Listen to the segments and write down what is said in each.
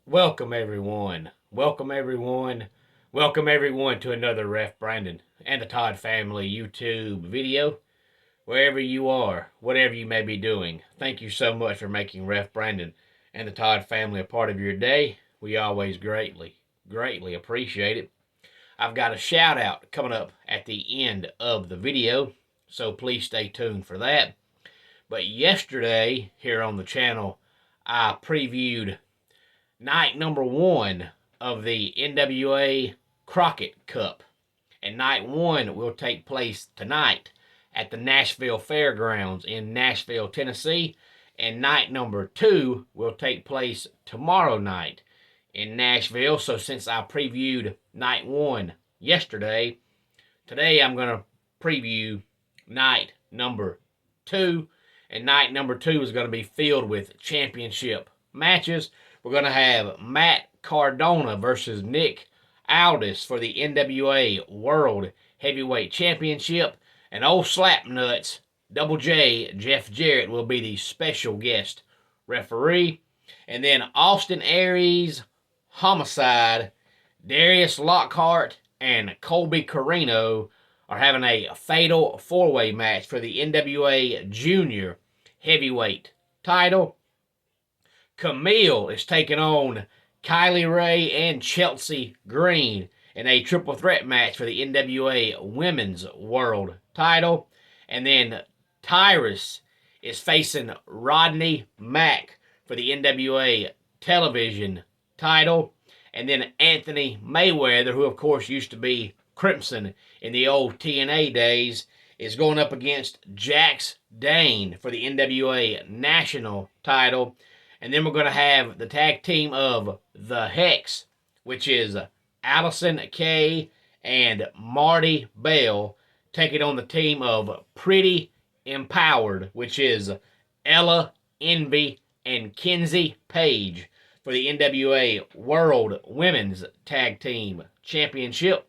Welcome everyone. Welcome everyone. Welcome everyone to another Ref Brandon and the Todd family YouTube video. Wherever you are, whatever you may be doing, thank you so much for making Ref Brandon and the Todd family a part of your day. We always greatly appreciate it. I've got a shout out coming up at the end of the video, so please stay tuned for that. But yesterday here on the channel, I previewed night number 1 of the NWA Crockett Cup. And night 1 will take place tonight at the Nashville Fairgrounds in Nashville, Tennessee. And night number 2 will take place tomorrow night in Nashville. So since I previewed night 1 yesterday, today I'm going to preview night number 2. And night number 2 is going to be filled with championship matches. We're going to have Matt Cardona versus Nick Aldis for the NWA World Heavyweight Championship. And old Slapnuts, Double J, Jeff Jarrett will be the special guest referee. And then Austin Aries, Homicide, Darius Lockhart, and Colby Carino are having a fatal four-way match for the NWA Junior Heavyweight title. Camille is taking on Kylie Ray and Chelsea Green in a triple threat match for the NWA Women's World title. And then Tyrus is facing Rodney Mack for the NWA Television title. And then Anthony Mayweather, who of course used to be Crimson in the old TNA days, is going up against Jax Dane for the NWA National title. And then we're going to have the tag team of The Hex, which is Allison Kay and Marty Bell, taking on the team of Pretty Empowered, which is Ella, Envy, and Kenzie Page for the NWA World Women's Tag Team Championship.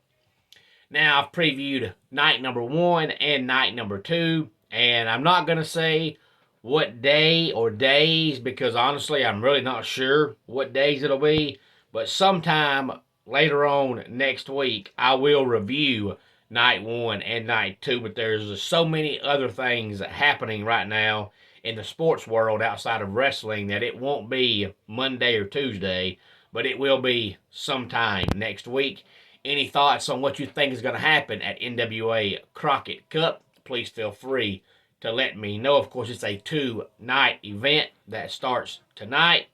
Now, I've previewed night number 1 and night number 2, and I'm not going to say what day or days, because honestly I'm really not sure what days it'll be, but sometime later on next week I will review night 1 and night 2. But there's so many other things happening right now in the sports world outside of wrestling that it won't be Monday or Tuesday, but it will be sometime next week. Any thoughts on what you think is going to happen at NWA Crockett Cup, please feel free to let me know. Of course, it's a 2-night event that starts tonight.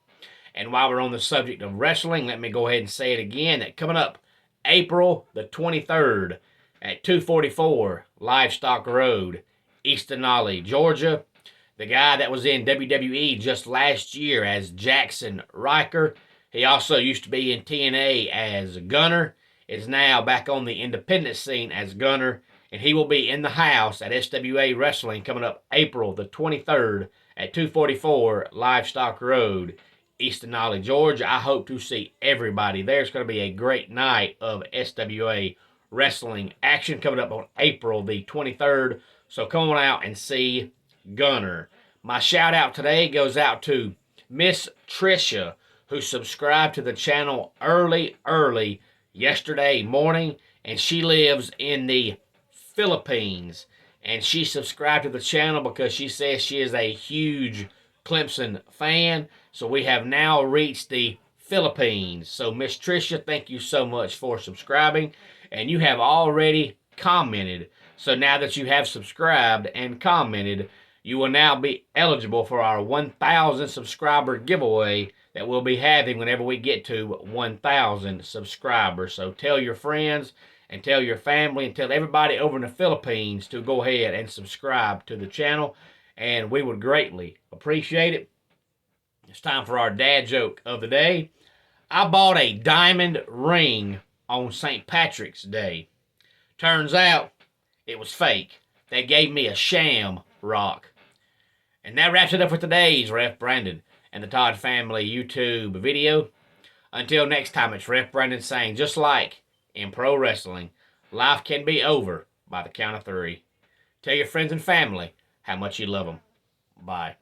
And while we're on the subject of wrestling, let me go ahead and say it again. That coming up April the 23rd at 244 Livestock Road, Eastonolly, Georgia. The guy that was in WWE just last year as Jackson Riker, he also used to be in TNA as Gunner, is now back on the independent scene as Gunner. And he will be in the house at SWA Wrestling coming up April the 23rd at 244 Livestock Road, Eastonolly, Georgia. I hope to see everybody there. It's going to be a great night of SWA Wrestling action coming up on April the 23rd. So come on out and see Gunner. My shout out today goes out to Miss Tricia, who subscribed to the channel early yesterday morning. And she lives in the Philippines, and she subscribed to the channel because she says she is a huge Clemson fan. So we have now reached the Philippines. So Miss Tricia, thank you so much for subscribing, and you have already commented. So now that you have subscribed and commented, you will now be eligible for our 1,000 subscriber giveaway that we'll be having whenever we get to 1,000 subscribers. So tell your friends and tell your family and tell everybody over in the Philippines to go ahead and subscribe to the channel, and we would greatly appreciate it. It's time for our dad joke of the day. I bought a diamond ring on St. Patrick's Day. Turns out it was fake. They gave me a sham rock. And that wraps it up for today's Ref Brandon and the Todd family YouTube video. Until next time, it's Ref Brandon saying, just like in pro wrestling, life can be over by the count of 3. Tell your friends and family how much you love them. Bye.